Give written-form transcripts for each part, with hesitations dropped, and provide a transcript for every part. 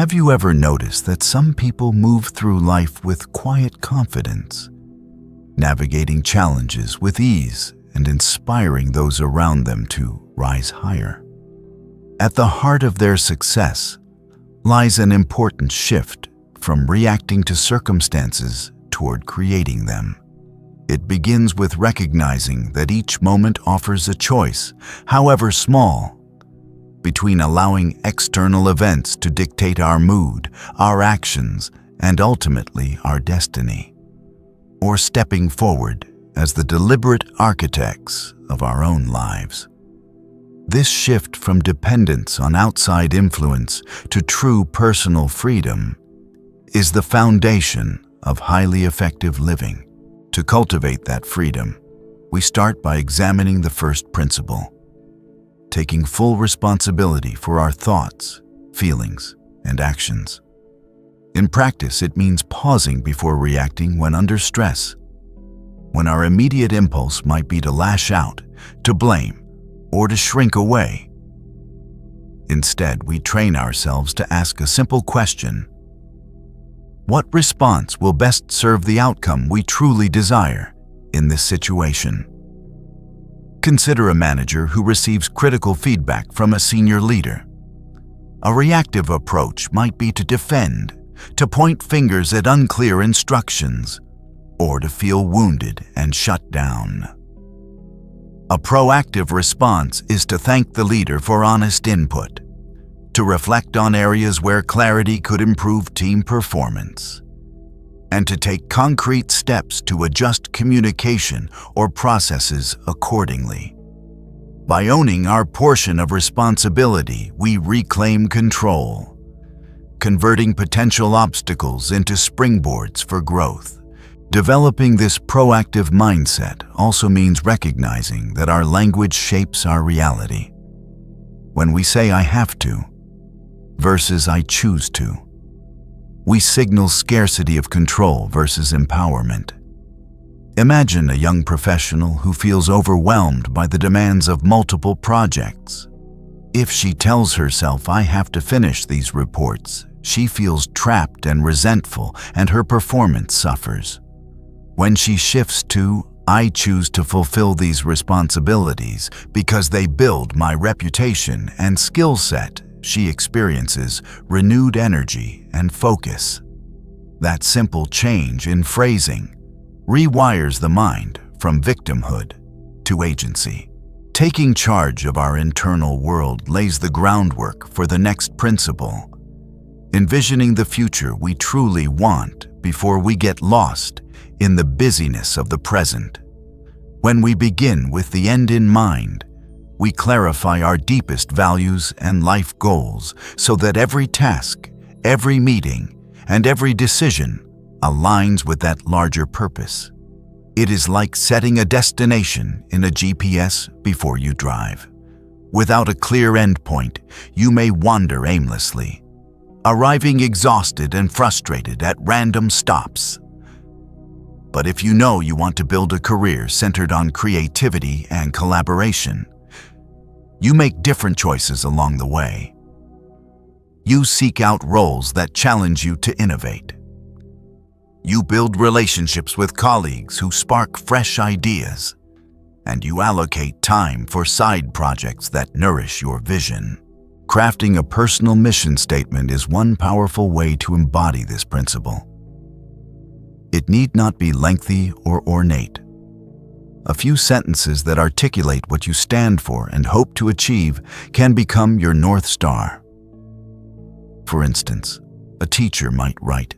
Have you ever noticed that some people move through life with quiet confidence, navigating challenges with ease and inspiring those around them to rise higher? At the heart of their success lies an important shift from reacting to circumstances toward creating them. It begins with recognizing that each moment offers a choice, however small, between allowing external events to dictate our mood, our actions, and ultimately our destiny, or stepping forward as the deliberate architects of our own lives. This shift from dependence on outside influence to true personal freedom is the foundation of highly effective living. To cultivate that freedom, we start by examining the first principle: taking full responsibility for our thoughts, feelings, and actions. In practice, it means pausing before reacting when under stress, when our immediate impulse might be to lash out, to blame, or to shrink away. Instead, we train ourselves to ask a simple question: what response will best serve the outcome we truly desire in this situation? Consider a manager who receives critical feedback from a senior leader. A reactive approach might be to defend, to point fingers at unclear instructions, or to feel wounded and shut down. A proactive response is to thank the leader for honest input, to reflect on areas where clarity could improve team performance, and to take concrete steps to adjust communication or processes accordingly. By owning our portion of responsibility, we reclaim control, converting potential obstacles into springboards for growth. Developing this proactive mindset also means recognizing that our language shapes our reality. When we say "I have to" versus "I choose to," we signal scarcity of control versus empowerment. Imagine a young professional who feels overwhelmed by the demands of multiple projects. If she tells herself "I have to finish these reports," she feels trapped and resentful, and her performance suffers. When she shifts to "I choose to fulfill these responsibilities because they build my reputation and skill set," she experiences renewed energy and focus. That simple change in phrasing rewires the mind from victimhood to agency. Taking charge of our internal world lays the groundwork for the next principle: envisioning the future we truly want before we get lost in the busyness of the present. When we begin with the end in mind, we clarify our deepest values and life goals so that every task, every meeting, and every decision aligns with that larger purpose. It is like setting a destination in a GPS before you drive. Without a clear endpoint, you may wander aimlessly, arriving exhausted and frustrated at random stops. But if you know you want to build a career centered on creativity and collaboration, you make different choices along the way. You seek out roles that challenge you to innovate. You build relationships with colleagues who spark fresh ideas, and you allocate time for side projects that nourish your vision. Crafting a personal mission statement is one powerful way to embody this principle. It need not be lengthy or ornate. A few sentences that articulate what you stand for and hope to achieve can become your North Star. For instance, a teacher might write,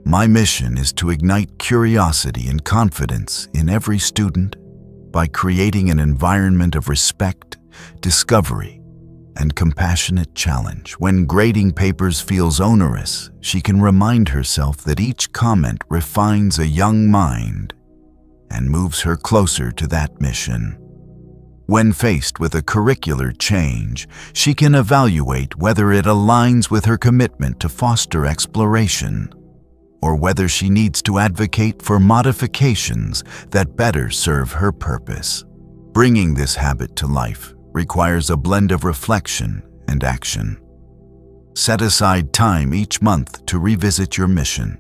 "My mission is to ignite curiosity and confidence in every student by creating an environment of respect, discovery, and compassionate challenge." When grading papers feels onerous, she can remind herself that each comment refines a young mind and moves her closer to that mission. When faced with a curricular change, she can evaluate whether it aligns with her commitment to foster exploration, or whether she needs to advocate for modifications that better serve her purpose. Bringing this habit to life requires a blend of reflection and action. Set aside time each month to revisit your mission,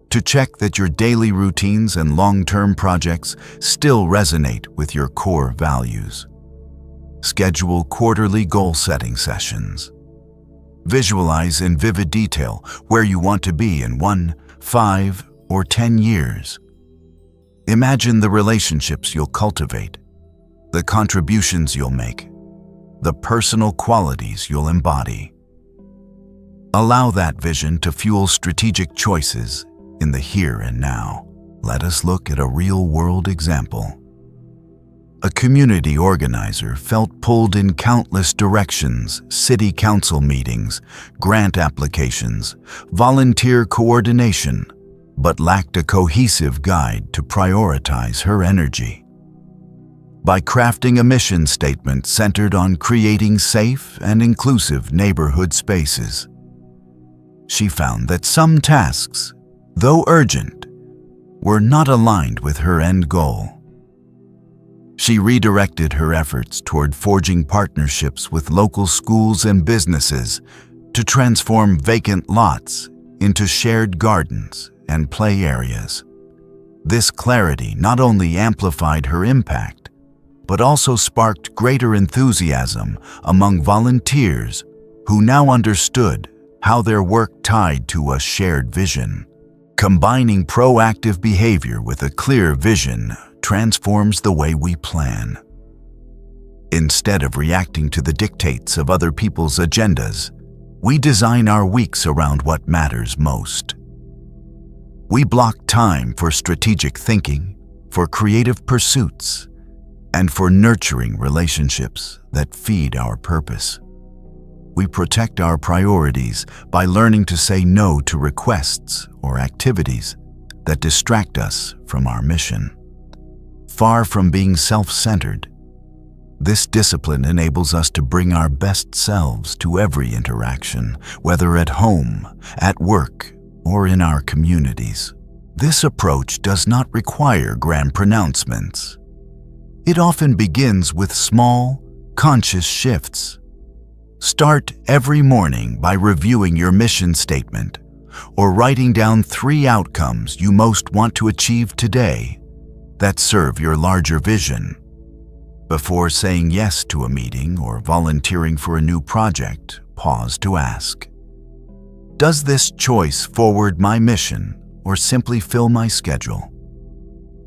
to check that your daily routines and long-term projects still resonate with your core values. Schedule quarterly goal-setting sessions. Visualize in vivid detail where you want to be in 1, 5, or 10 years. Imagine the relationships you'll cultivate, the contributions you'll make, the personal qualities you'll embody. Allow that vision to fuel strategic choices in the here and now. Let us look at a real-world example. A community organizer felt pulled in countless directions: city council meetings, grant applications, volunteer coordination, but lacked a cohesive guide to prioritize her energy. By crafting a mission statement centered on creating safe and inclusive neighborhood spaces, she found that some tasks, though urgent, were not aligned with her end goal. She redirected her efforts toward forging partnerships with local schools and businesses to transform vacant lots into shared gardens and play areas. This clarity not only amplified her impact, but also sparked greater enthusiasm among volunteers who now understood how their work tied to a shared vision. Combining proactive behavior with a clear vision transforms the way we plan. Instead of reacting to the dictates of other people's agendas, we design our weeks around what matters most. We block time for strategic thinking, for creative pursuits, and for nurturing relationships that feed our purpose. We protect our priorities by learning to say no to requests or activities that distract us from our mission. Far from being self-centered, this discipline enables us to bring our best selves to every interaction, whether at home, at work, or in our communities. This approach does not require grand pronouncements. It often begins with small, conscious shifts. Start every morning by reviewing your mission statement or writing down 3 outcomes you most want to achieve today that serve your larger vision. Before saying yes to a meeting or volunteering for a new project, pause to ask, does this choice forward my mission or simply fill my schedule?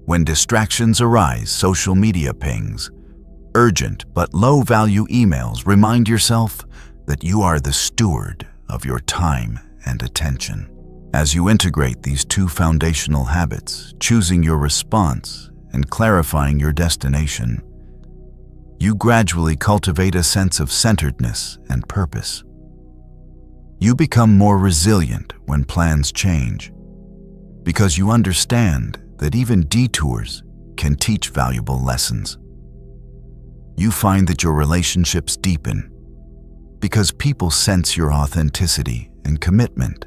When distractions arise, social media pings, urgent but low-value emails, remind yourself that you are the steward of your time and attention. As you integrate these 2 foundational habits, choosing your response and clarifying your destination, you gradually cultivate a sense of centeredness and purpose. You become more resilient when plans change, because you understand that even detours can teach valuable lessons. You find that your relationships deepen because people sense your authenticity and commitment.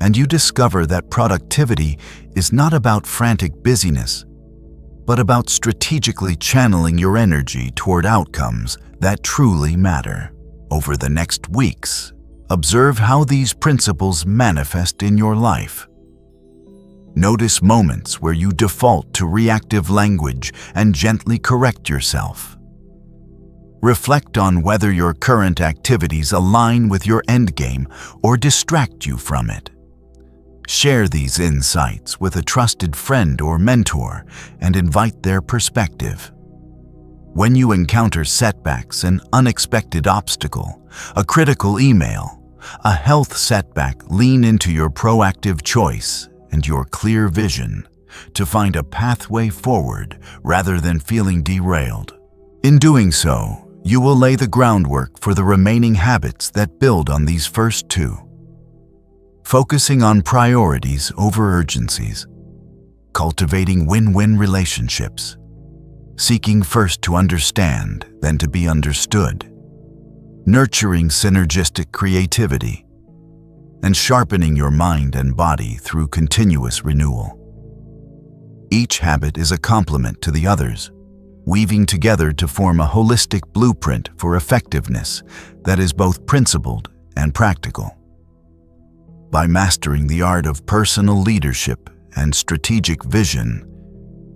And you discover that productivity is not about frantic busyness, but about strategically channeling your energy toward outcomes that truly matter. Over the next weeks, observe how these principles manifest in your life. Notice moments where you default to reactive language and gently correct yourself. Reflect on whether your current activities align with your endgame or distract you from it. Share these insights with a trusted friend or mentor and invite their perspective. When you encounter setbacks, an unexpected obstacle, a critical email, a health setback, lean into your proactive choice and your clear vision to find a pathway forward rather than feeling derailed. In doing so, you will lay the groundwork for the remaining habits that build on these first 2. Focusing on priorities over urgencies, cultivating win-win relationships, seeking first to understand, then to be understood, nurturing synergistic creativity, and sharpening your mind and body through continuous renewal. Each habit is a complement to the others, weaving together to form a holistic blueprint for effectiveness that is both principled and practical. By mastering the art of personal leadership and strategic vision,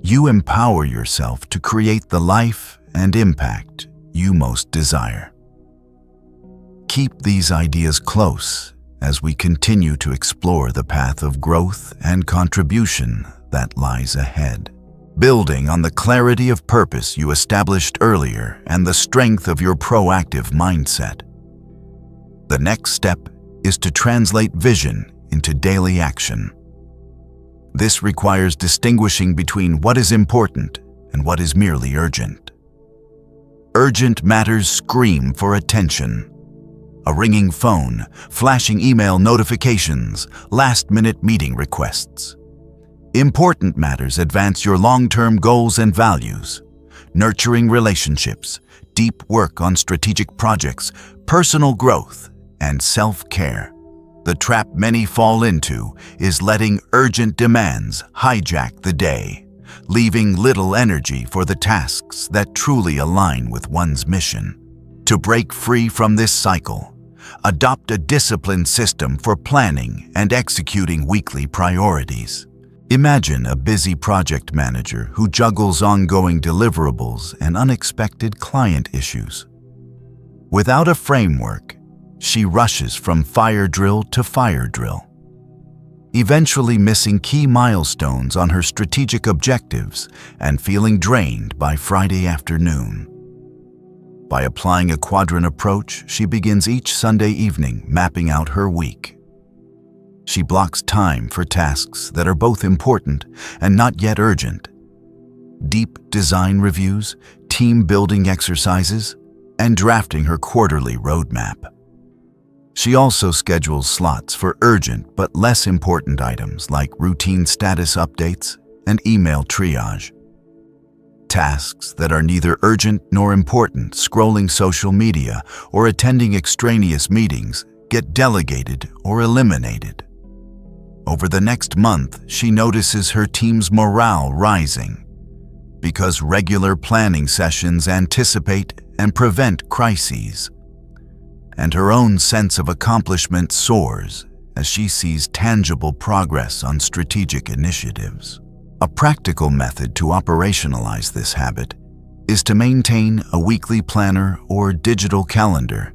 you empower yourself to create the life and impact you most desire. Keep these ideas close as we continue to explore the path of growth and contribution that lies ahead. Building on the clarity of purpose you established earlier and the strength of your proactive mindset, the next step is to translate vision into daily action. This requires distinguishing between what is important and what is merely urgent. Urgent matters scream for attention. A ringing phone, flashing email notifications, last-minute meeting requests. Important matters advance your long-term goals and values. Nurturing relationships, deep work on strategic projects, personal growth, and self-care. The trap many fall into is letting urgent demands hijack the day, leaving little energy for the tasks that truly align with one's mission. To break free from this cycle, adopt a disciplined system for planning and executing weekly priorities. Imagine a busy project manager who juggles ongoing deliverables and unexpected client issues. Without a framework, she rushes from fire drill to fire drill, eventually missing key milestones on her strategic objectives and feeling drained by Friday afternoon. By applying a quadrant approach, she begins each Sunday evening mapping out her week. She blocks time for tasks that are both important and not yet urgent. Deep design reviews, team-building exercises, and drafting her quarterly roadmap. She also schedules slots for urgent but less important items like routine status updates and email triage. Tasks that are neither urgent nor important, scrolling social media or attending extraneous meetings, get delegated or eliminated. Over the next month, she notices her team's morale rising because regular planning sessions anticipate and prevent crises. And her own sense of accomplishment soars as she sees tangible progress on strategic initiatives. A practical method to operationalize this habit is to maintain a weekly planner or digital calendar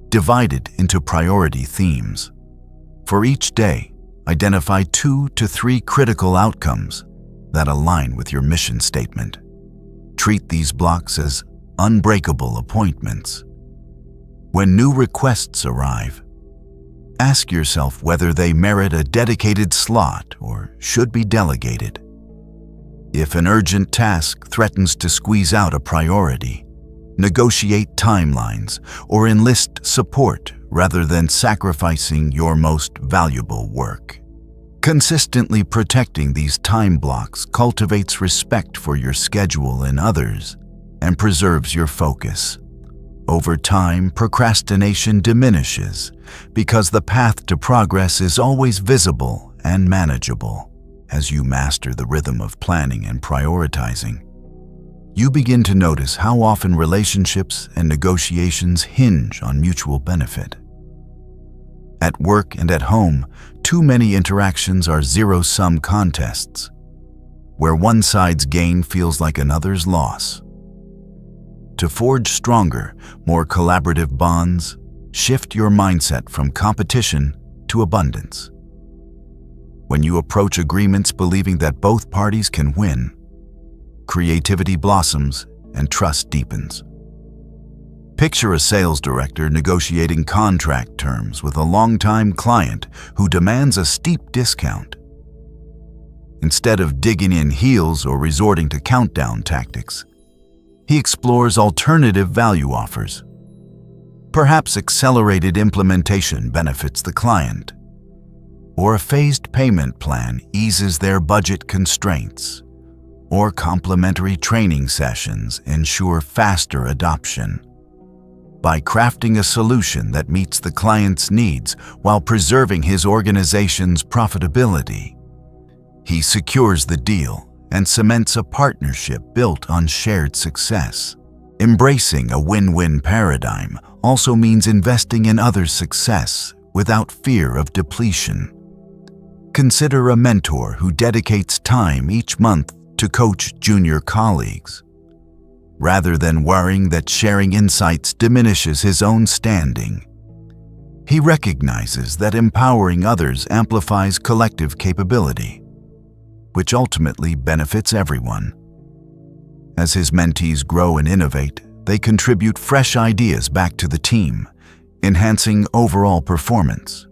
divided into priority themes. For each day, identify 2 to 3 critical outcomes that align with your mission statement. Treat these blocks as unbreakable appointments. When new requests arrive, ask yourself whether they merit a dedicated slot or should be delegated. If an urgent task threatens to squeeze out a priority, negotiate timelines or enlist support rather than sacrificing your most valuable work. Consistently protecting these time blocks cultivates respect for your schedule and others and preserves your focus. Over time, procrastination diminishes because the path to progress is always visible and manageable. As you master the rhythm of planning and prioritizing, you begin to notice how often relationships and negotiations hinge on mutual benefit. At work and at home, too many interactions are zero-sum contests, where one side's gain feels like another's loss. To forge stronger, more collaborative bonds, shift your mindset from competition to abundance. When you approach agreements believing that both parties can win, creativity blossoms and trust deepens. Picture a sales director negotiating contract terms with a longtime client who demands a steep discount. Instead of digging in heels or resorting to countdown tactics, he explores alternative value offers. Perhaps accelerated implementation benefits the client, or a phased payment plan eases their budget constraints, or complimentary training sessions ensure faster adoption. By crafting a solution that meets the client's needs while preserving his organization's profitability, he secures the deal and cements a partnership built on shared success. Embracing a win-win paradigm also means investing in others' success without fear of depletion. Consider a mentor who dedicates time each month to coach junior colleagues, rather than worrying that sharing insights diminishes his own standing. He recognizes that empowering others amplifies collective capability, which ultimately benefits everyone. As his mentees grow and innovate, they contribute fresh ideas back to the team, enhancing overall performance.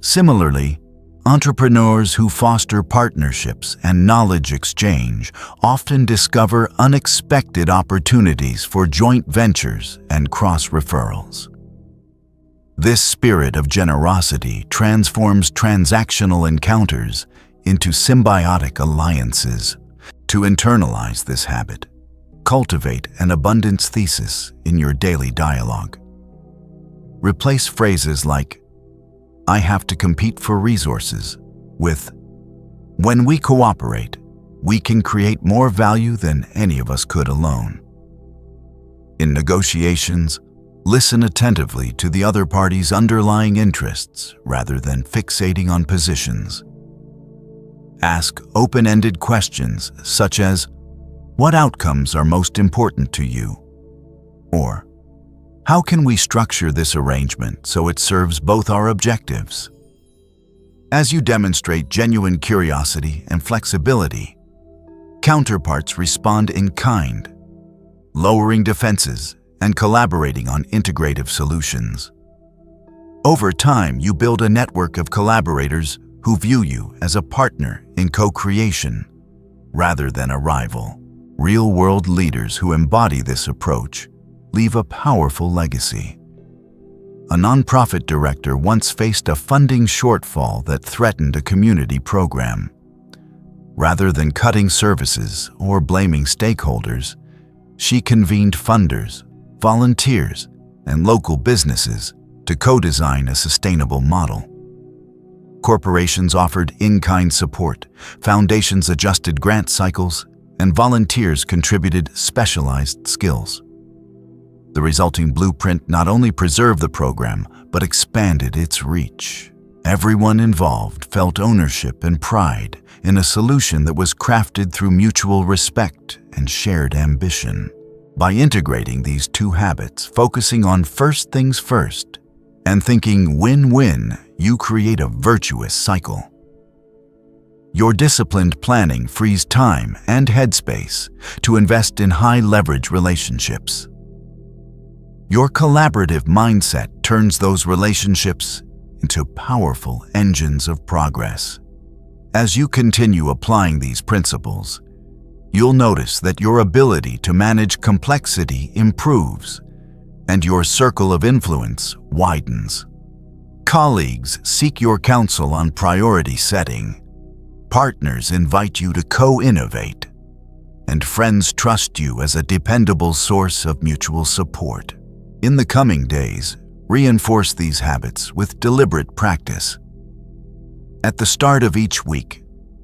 Similarly, entrepreneurs who foster partnerships and knowledge exchange often discover unexpected opportunities for joint ventures and cross-referrals. This spirit of generosity transforms transactional encounters into symbiotic alliances. To internalize this habit, cultivate an abundance thesis in your daily dialogue. Replace phrases like, "I have to compete for resources," with, "When we cooperate, we can create more value than any of us could alone." In negotiations, listen attentively to the other party's underlying interests rather than fixating on positions. Ask open-ended questions such as, "What outcomes are most important to you?" Or, "How can we structure this arrangement so it serves both our objectives?" As you demonstrate genuine curiosity and flexibility, counterparts respond in kind, lowering defenses and collaborating on integrative solutions. Over time, you build a network of collaborators who view you as a partner in co-creation rather than a rival. Real-world leaders who embody this approach leave a powerful legacy. A nonprofit director once faced a funding shortfall that threatened a community program. Rather than cutting services or blaming stakeholders, she convened funders, volunteers, and local businesses to co-design a sustainable model. Corporations offered in-kind support, foundations adjusted grant cycles, and volunteers contributed specialized skills. The resulting blueprint not only preserved the program, but expanded its reach. Everyone involved felt ownership and pride in a solution that was crafted through mutual respect and shared ambition. By integrating these two habits, focusing on first things first, and thinking win-win, you create a virtuous cycle. Your disciplined planning frees time and headspace to invest in high-leverage relationships. Your collaborative mindset turns those relationships into powerful engines of progress. As you continue applying these principles, you'll notice that your ability to manage complexity improves and your circle of influence widens. Colleagues seek your counsel on priority setting. Partners invite you to co-innovate, and friends trust you as a dependable source of mutual support. In the coming days, reinforce these habits with deliberate practice. At the start of each week,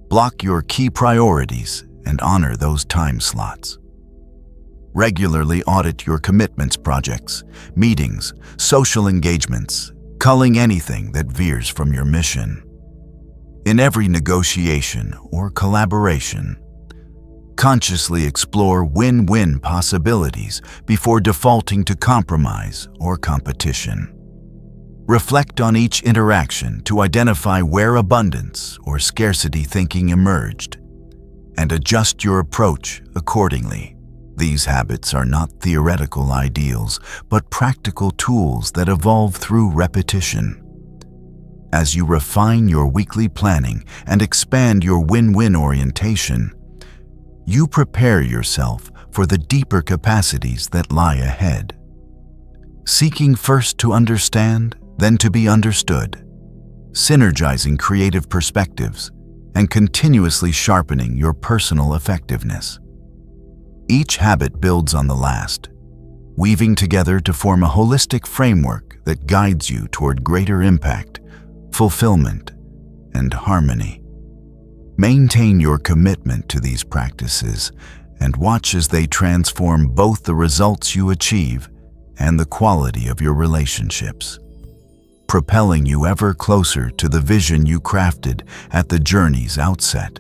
block your key priorities and honor those time slots. Regularly audit your commitments, projects, meetings, social engagements, culling anything that veers from your mission. In every negotiation or collaboration, consciously explore win-win possibilities before defaulting to compromise or competition. Reflect on each interaction to identify where abundance or scarcity thinking emerged, and adjust your approach accordingly. These habits are not theoretical ideals, but practical tools that evolve through repetition. As you refine your weekly planning and expand your win-win orientation, you prepare yourself for the deeper capacities that lie ahead. Seeking first to understand, then to be understood, synergizing creative perspectives, and continuously sharpening your personal effectiveness. Each habit builds on the last, weaving together to form a holistic framework that guides you toward greater impact, fulfillment, and harmony. Maintain your commitment to these practices and watch as they transform both the results you achieve and the quality of your relationships, propelling you ever closer to the vision you crafted at the journey's outset.